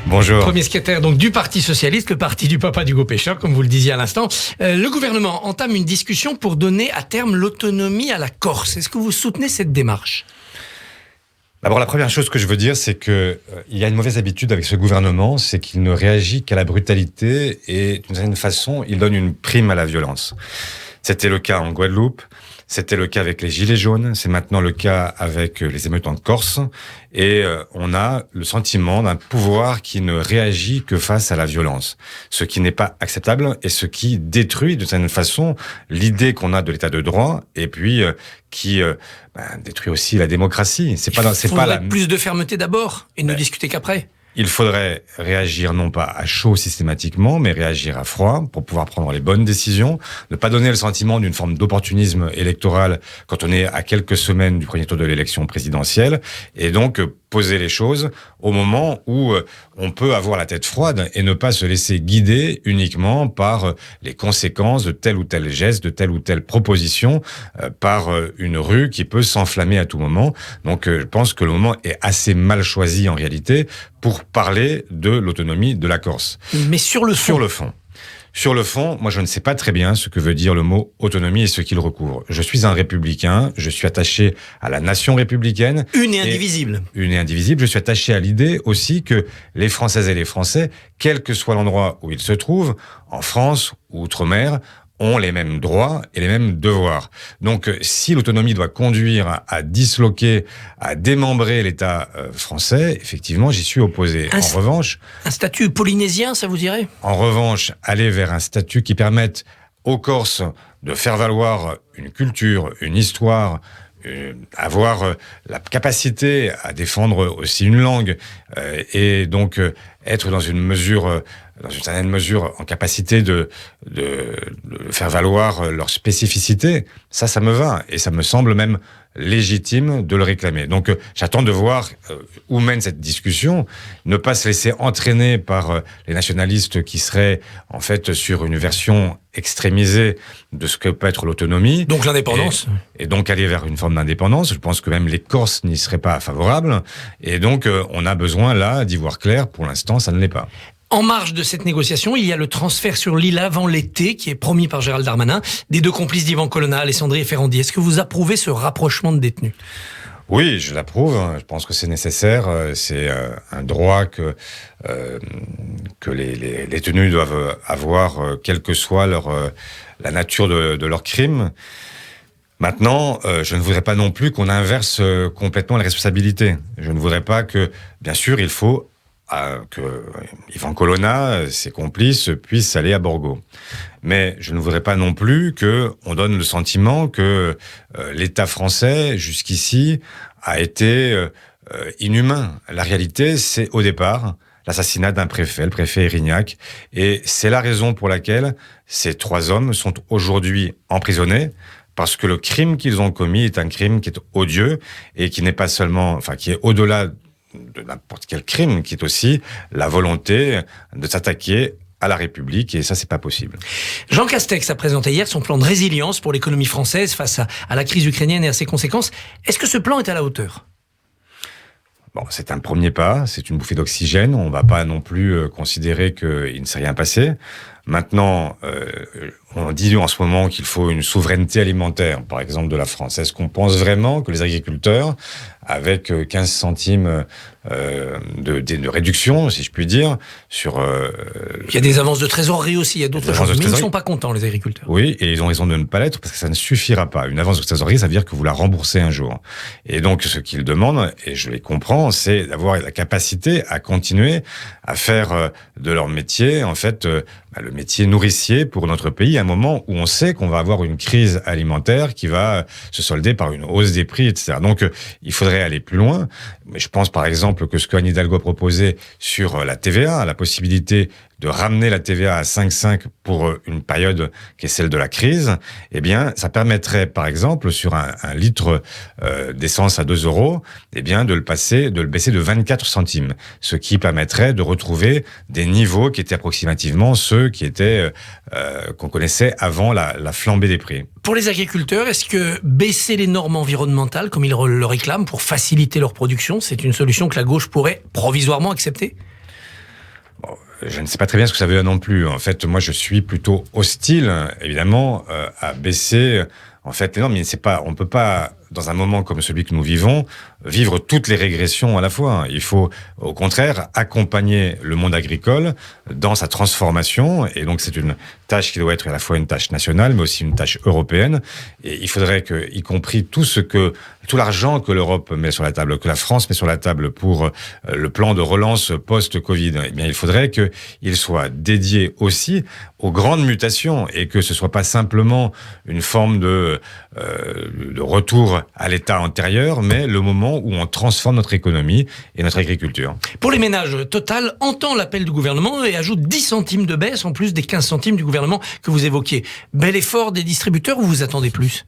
Bonjour. Premier secrétaire donc du Parti Socialiste, le parti du papa d'Hugo Pécheur, comme vous le disiez à l'instant. Le gouvernement entame une discussion pour donner à terme l'autonomie à la Corse. Est-ce que vous soutenez cette démarche ? D'abord, la première chose que je veux dire, c'est que il y a une mauvaise habitude avec ce gouvernement, c'est qu'il ne réagit qu'à la brutalité et d'une certaine façon, il donne une prime à la violence. C'était le cas en Guadeloupe, c'était le cas avec les Gilets jaunes, c'est maintenant le cas avec les émeutes en Corse, et on a le sentiment d'un pouvoir qui ne réagit que face à la violence, ce qui n'est pas acceptable et ce qui détruit de certaine façon l'idée qu'on a de l'état de droit, et puis qui détruit aussi la démocratie. Il faudrait plus de fermeté d'abord et ne discuter qu'après. Il faudrait réagir non pas à chaud systématiquement, mais réagir à froid pour pouvoir prendre les bonnes décisions, ne pas donner le sentiment d'une forme d'opportunisme électoral quand on est à quelques semaines du premier tour de l'élection présidentielle, et donc poser les choses au moment où on peut avoir la tête froide et ne pas se laisser guider uniquement par les conséquences de tel ou tel geste, de telle ou telle proposition, par une rue qui peut s'enflammer à tout moment. Donc je pense que le moment est assez mal choisi en réalité pour parler de l'autonomie de la Corse. Mais sur le fond. Sur le fond, moi je ne sais pas très bien ce que veut dire le mot autonomie et ce qu'il recouvre. Je suis un républicain, je suis attaché à la nation républicaine. Une et indivisible. Une et indivisible. Je suis attaché à l'idée aussi que les Françaises et les Français, quel que soit l'endroit où ils se trouvent, en France ou outre-mer, ont les mêmes droits et les mêmes devoirs. Donc, si l'autonomie doit conduire à disloquer, à démembrer l'État français, effectivement, j'y suis opposé. En revanche... Un statut polynésien, ça vous dirait ? En revanche, aller vers un statut qui permette aux Corses de faire valoir une culture, une histoire, avoir la capacité à défendre aussi une langue, et donc être dans une certaine mesure en capacité de faire valoir leur spécificité, ça me va et ça me semble même légitime de le réclamer. Donc j'attends de voir où mène cette discussion, ne pas se laisser entraîner par les nationalistes qui seraient en fait sur une version extrémisée de ce que peut être l'autonomie. Donc l'indépendance. Et donc aller vers une forme d'indépendance. Je pense que même les Corses n'y seraient pas favorables. Et donc on a besoin là d'y voir clair. Pour l'instant, ça ne l'est pas. En marge de cette négociation, il y a le transfert sur l'île avant l'été, qui est promis par Gérald Darmanin, des deux complices d'Yvan Colonna, Alessandri et Ferrandi. Est-ce que vous approuvez ce rapprochement de détenus ? Oui, je l'approuve. Je pense que c'est nécessaire. C'est un droit que les détenus doivent avoir, quelle que soit la nature de leur crime. Maintenant, je ne voudrais pas non plus qu'on inverse complètement les responsabilités. Je ne voudrais pas que, bien sûr, il faut que Yvan Colonna, ses complices, puissent aller à Borgo. Mais je ne voudrais pas non plus qu'on donne le sentiment que l'État français, jusqu'ici, a été inhumain. La réalité, c'est au départ l'assassinat d'un préfet, le préfet Erignac. Et c'est la raison pour laquelle ces 3 hommes sont aujourd'hui emprisonnés, parce que le crime qu'ils ont commis est un crime qui est odieux et qui n'est pas seulement, qui est au-delà de n'importe quel crime, qui est aussi la volonté de s'attaquer à la République, et ça, c'est pas possible. Jean Castex a présenté hier son plan de résilience pour l'économie française face à la crise ukrainienne et à ses conséquences. Est-ce que ce plan est à la hauteur ? Bon, c'est un premier pas, c'est une bouffée d'oxygène. On va pas non plus considérer qu'il ne s'est rien passé. Maintenant, on dit en ce moment qu'il faut une souveraineté alimentaire, par exemple de la France. Est-ce qu'on pense vraiment que les agriculteurs, avec 15 centimes de réduction, si je puis dire, sur... Il y a des avances de trésorerie aussi, il y a d'autres choses, mais ils ne sont pas contents, les agriculteurs. Oui, et ils ont raison de ne pas l'être, parce que ça ne suffira pas. Une avance de trésorerie, ça veut dire que vous la remboursez un jour. Et donc, ce qu'ils demandent, et je les comprends, c'est d'avoir la capacité à continuer à faire de leur métier, en fait, le métier nourricier pour notre pays, à un moment où on sait qu'on va avoir une crise alimentaire qui va se solder par une hausse des prix, etc. Donc, il faudrait aller plus loin. Mais je pense, par exemple, que ce que Anne Hidalgo a proposé sur la TVA, la possibilité de ramener la TVA à 5,5 pour une période qui est celle de la crise, eh bien, ça permettrait, par exemple, sur un litre d'essence à 2 €, eh bien, de le baisser de 24 centimes. Ce qui permettrait de retrouver des niveaux qui étaient approximativement ceux qui étaient, qu'on connaissait avant la flambée des prix. Pour les agriculteurs, est-ce que baisser les normes environnementales, comme ils le réclament, pour faciliter leur production, c'est une solution que la gauche pourrait provisoirement accepter ? Bon, je ne sais pas très bien ce que ça veut dire non plus. En fait, moi, je suis plutôt hostile, évidemment, à baisser en fait les normes. Mais on peut pas, dans un moment comme celui que nous vivons, vivre toutes les régressions à la fois. Il faut, au contraire, accompagner le monde agricole dans sa transformation. Et donc, c'est une tâche qui doit être à la fois une tâche nationale, mais aussi une tâche européenne. Et il faudrait que, y compris tout l'argent que l'Europe met sur la table, que la France met sur la table pour le plan de relance post-Covid, eh bien, il faudrait qu'il soit dédié aussi aux grandes mutations et que ce soit pas simplement une forme de retour à l'état antérieur, mais le moment où on transforme notre économie et notre agriculture. Pour les ménages, Total entend l'appel du gouvernement et ajoute 10 centimes de baisse en plus des 15 centimes du gouvernement que vous évoquiez. Bel effort des distributeurs ou vous attendez plus ?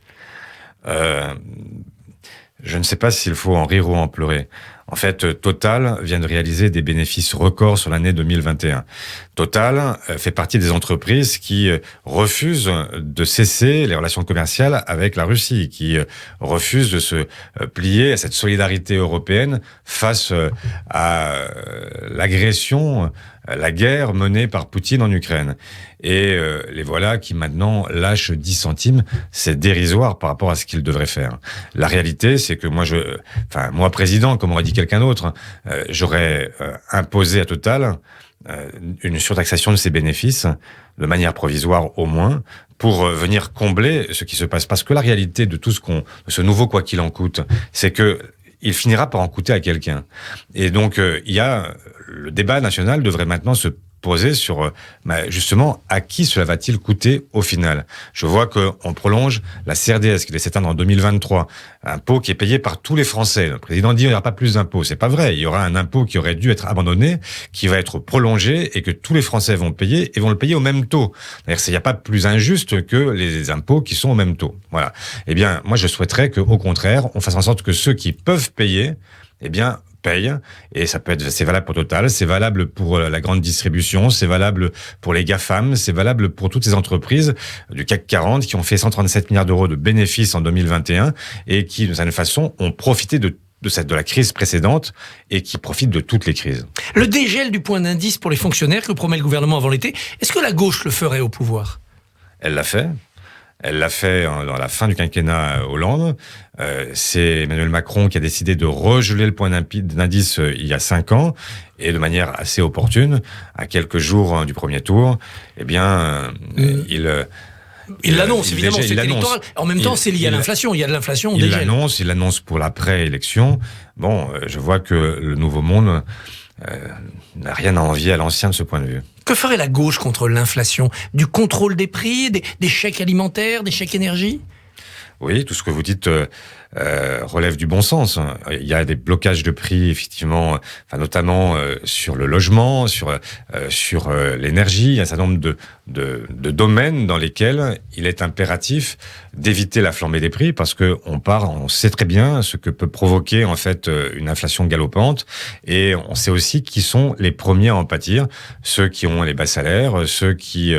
Je ne sais pas s'il faut en rire ou en pleurer. En fait, Total vient de réaliser des bénéfices records sur l'année 2021. Total fait partie des entreprises qui refusent de cesser les relations commerciales avec la Russie, qui refusent de se plier à cette solidarité européenne face à l'agression, la guerre menée par Poutine en Ukraine. Et les voilà qui maintenant lâchent 10 centimes, c'est dérisoire par rapport à ce qu'ils devraient faire. La réalité, c'est que moi président, comme aurait dit quelqu'un d'autre, j'aurais imposé à Total une surtaxation de ses bénéfices, de manière provisoire au moins, pour venir combler ce qui se passe. Parce que la réalité de ce nouveau quoi qu'il en coûte, c'est que il finira par en coûter à quelqu'un. Et donc, le débat national devrait maintenant se poser sur, justement, à qui cela va-t-il coûter au final. Je vois qu'on prolonge la CRDS qui devait s'éteindre en 2023, un impôt qui est payé par tous les Français. Le président dit qu'il n'y aura pas plus d'impôts. C'est pas vrai. Il y aura un impôt qui aurait dû être abandonné, qui va être prolongé et que tous les Français vont payer et vont le payer au même taux. C'est-à-dire qu'il n'y a pas plus injuste que les impôts qui sont au même taux. Voilà. Eh bien, moi, je souhaiterais qu'au contraire, on fasse en sorte que ceux qui peuvent payer, paye, et c'est valable pour Total, c'est valable pour la grande distribution, c'est valable pour les GAFAM, c'est valable pour toutes ces entreprises du CAC 40 qui ont fait 137 milliards d'euros de bénéfices en 2021 et qui, d'une certaine façon, ont profité de la crise précédente et qui profitent de toutes les crises. Le dégel du point d'indice pour les fonctionnaires que promet le gouvernement avant l'été, est-ce que la gauche le ferait au pouvoir ? Elle l'a fait. Elle l'a fait dans la fin du quinquennat Hollande. C'est Emmanuel Macron qui a décidé de regeler le point d'indice il y a 5 ans et de manière assez opportune, à quelques jours du premier tour. Eh bien, il l'annonce, évidemment, c'est électoral. En même temps, c'est lié à l'inflation. Il y a de l'inflation, il l'annonce pour l'après-élection. Bon, je vois que le Nouveau Monde n'a rien à envier à l'ancien de ce point de vue. Que ferait la gauche contre l'inflation ? Du contrôle des prix, des chèques alimentaires, des chèques énergie ? Oui, tout ce que vous dites relève du bon sens. Il y a des blocages de prix, effectivement, notamment sur le logement, sur l'énergie. Il y a un certain nombre de domaines dans lesquels il est impératif d'éviter la flambée des prix parce que on sait très bien ce que peut provoquer en fait une inflation galopante et on sait aussi qui sont les premiers à en pâtir, ceux qui ont les bas salaires, ceux qui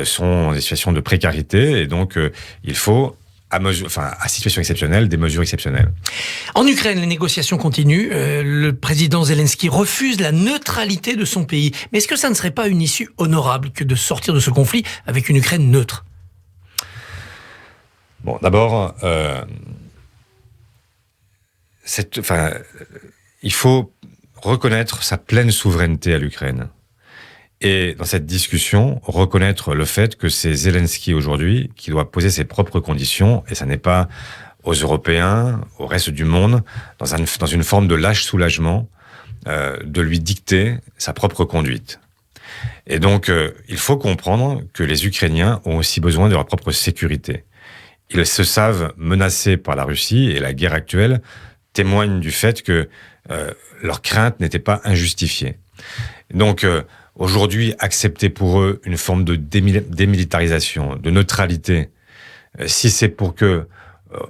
sont dans des situations de précarité et donc il faut à situation exceptionnelle, des mesures exceptionnelles. En Ukraine, les négociations continuent. Le président Zelensky refuse la neutralité de son pays. Mais est-ce que ça ne serait pas une issue honorable que de sortir de ce conflit avec une Ukraine neutre ? Bon, d'abord, il faut reconnaître sa pleine souveraineté à l'Ukraine. Et dans cette discussion, reconnaître le fait que c'est Zelensky aujourd'hui qui doit poser ses propres conditions, et ça n'est pas aux Européens, au reste du monde, dans une forme de lâche soulagement, de lui dicter sa propre conduite. Et donc, il faut comprendre que les Ukrainiens ont aussi besoin de leur propre sécurité. Ils se savent menacés par la Russie, et la guerre actuelle témoigne du fait que leurs craintes n'étaient pas injustifiées. Donc, aujourd'hui, accepter pour eux une forme de démilitarisation, de neutralité, si c'est pour que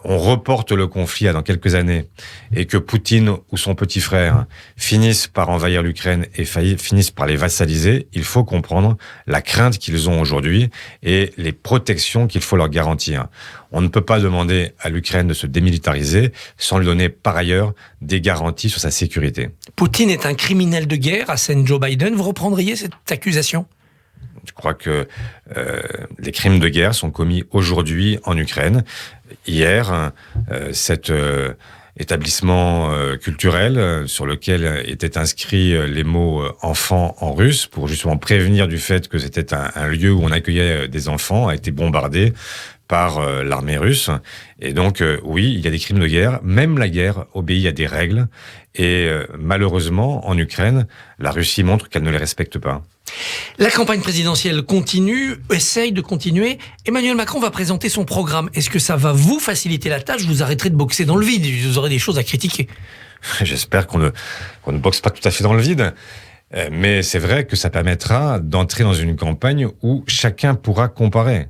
on reporte le conflit dans quelques années et que Poutine ou son petit frère finissent par envahir l'Ukraine et finissent par les vassaliser, il faut comprendre la crainte qu'ils ont aujourd'hui et les protections qu'il faut leur garantir. On ne peut pas demander à l'Ukraine de se démilitariser sans lui donner par ailleurs des garanties sur sa sécurité. Poutine est un criminel de guerre, assène Joe Biden. Vous reprendriez cette accusation ? Je crois que les crimes de guerre sont commis aujourd'hui en Ukraine. Hier, cet établissement culturel sur lequel étaient inscrits les mots « enfants » en russe pour justement prévenir du fait que c'était un lieu où on accueillait des enfants, a été bombardé par l'armée russe. Et donc, oui, il y a des crimes de guerre. Même la guerre obéit à des règles. Et malheureusement, en Ukraine, la Russie montre qu'elle ne les respecte pas. La campagne présidentielle continue, essaye de continuer. Emmanuel Macron va présenter son programme. Est-ce que ça va vous faciliter la tâche ? Vous arrêterez de boxer dans le vide. Vous aurez des choses à critiquer. J'espère qu'on ne boxe pas tout à fait dans le vide. Mais c'est vrai que ça permettra d'entrer dans une campagne où chacun pourra comparer.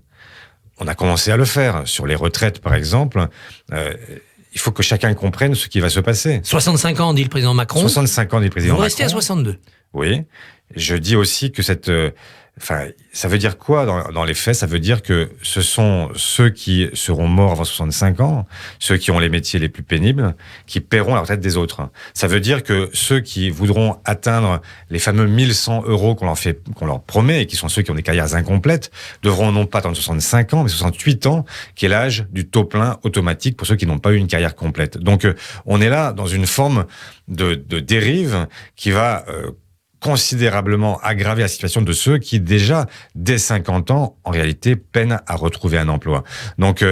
On a commencé à le faire. Sur les retraites, par exemple, il faut que chacun comprenne ce qui va se passer. 65 ans, dit le président Macron. 65 ans, dit le président Macron. Vous restez à 62. Oui. Je dis aussi que ça veut dire quoi dans les faits ? Ça veut dire que ce sont ceux qui seront morts avant 65 ans, ceux qui ont les métiers les plus pénibles, qui paieront la retraite des autres. Ça veut dire que ceux qui voudront atteindre les fameux 1100 € qu'on leur promet et qui sont ceux qui ont des carrières incomplètes, devront non pas attendre 65 ans, mais 68 ans, qui est l'âge du taux plein automatique pour ceux qui n'ont pas eu une carrière complète. Donc, on est là dans une forme de dérive qui va considérablement aggraver la situation de ceux qui, déjà, dès 50 ans, en réalité, peinent à retrouver un emploi. Donc,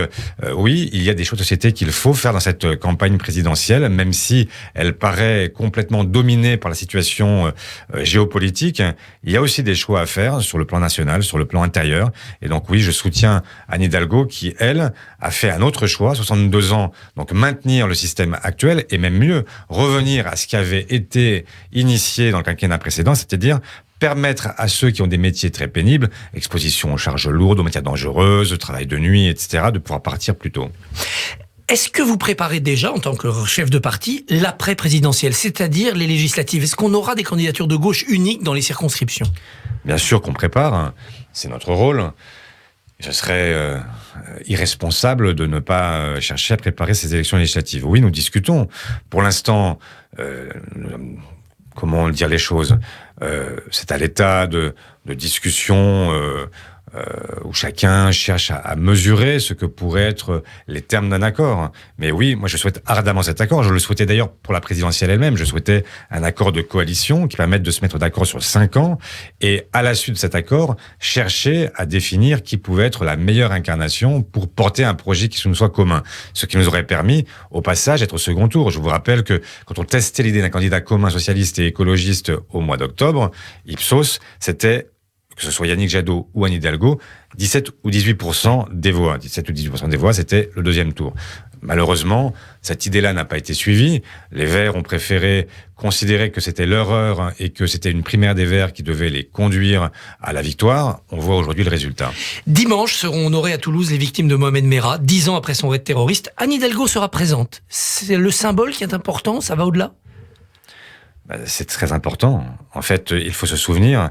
oui, il y a des choix de société qu'il faut faire dans cette campagne présidentielle, même si elle paraît complètement dominée par la situation géopolitique. Il y a aussi des choix à faire sur le plan national, sur le plan intérieur. Et donc, oui, je soutiens Anne Hidalgo qui, elle, a fait un autre choix, 62 ans, donc maintenir le système actuel et même mieux, revenir à ce qui avait été initié dans le quinquennat précédent, c'est-à-dire permettre à ceux qui ont des métiers très pénibles, exposition aux charges lourdes, aux matières dangereuses, travail de nuit, etc., de pouvoir partir plus tôt. Est-ce que vous préparez déjà, en tant que chef de parti, l'après-présidentiel, c'est-à-dire les législatives ? Est-ce qu'on aura des candidatures de gauche uniques dans les circonscriptions ? Bien sûr qu'on prépare, c'est notre rôle. Je serais irresponsable de ne pas chercher à préparer ces élections législatives. Oui, nous discutons. Pour l'instant, comment dire les choses ? C'est à l'état de discussion où chacun cherche à mesurer ce que pourraient être les termes d'un accord. Mais oui, moi je souhaite ardemment cet accord. Je le souhaitais d'ailleurs pour la présidentielle elle-même. Je souhaitais un accord de coalition qui permette de se mettre d'accord sur 5 ans et à la suite de cet accord, chercher à définir qui pouvait être la meilleure incarnation pour porter un projet qui nous soit commun. Ce qui nous aurait permis, au passage, d'être au second tour. Je vous rappelle que quand on testait l'idée d'un candidat commun socialiste et écologiste au mois d'octobre, Ipsos, c'était que ce soit Yannick Jadot ou Anne Hidalgo, 17 ou 18% des voix. 17 ou 18% des voix, c'était le deuxième tour. Malheureusement, cette idée-là n'a pas été suivie. Les Verts ont préféré considérer que c'était leur heure et que c'était une primaire des Verts qui devait les conduire à la victoire. On voit aujourd'hui le résultat. Dimanche seront honorées à Toulouse les victimes de Mohamed Merah. 10 ans après son raid terroriste, Anne Hidalgo sera présente. C'est le symbole qui est important, ça va au-delà ? C'est très important. En fait, il faut se souvenir,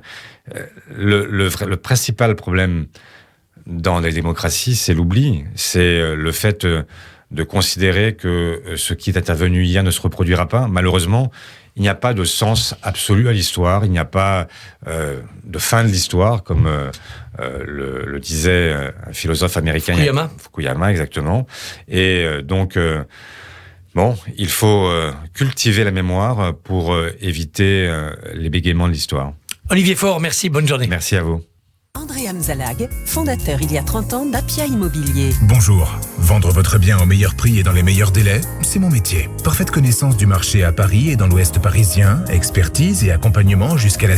le principal problème dans les démocraties, c'est l'oubli. C'est le fait de considérer que ce qui est intervenu hier ne se reproduira pas. Malheureusement, il n'y a pas de sens absolu à l'histoire. Il n'y a pas de fin de l'histoire, comme le disait un philosophe américain. Fukuyama, exactement. Et donc... Bon, il faut cultiver la mémoire pour éviter les bégaiements de l'histoire. Olivier Faure, merci, bonne journée. Merci à vous. André Amzalag, fondateur il y a 30 ans d'Appia Immobilier. Bonjour. Vendre votre bien au meilleur prix et dans les meilleurs délais, c'est mon métier. Parfaite connaissance du marché à Paris et dans l'Ouest parisien, expertise et accompagnement jusqu'à la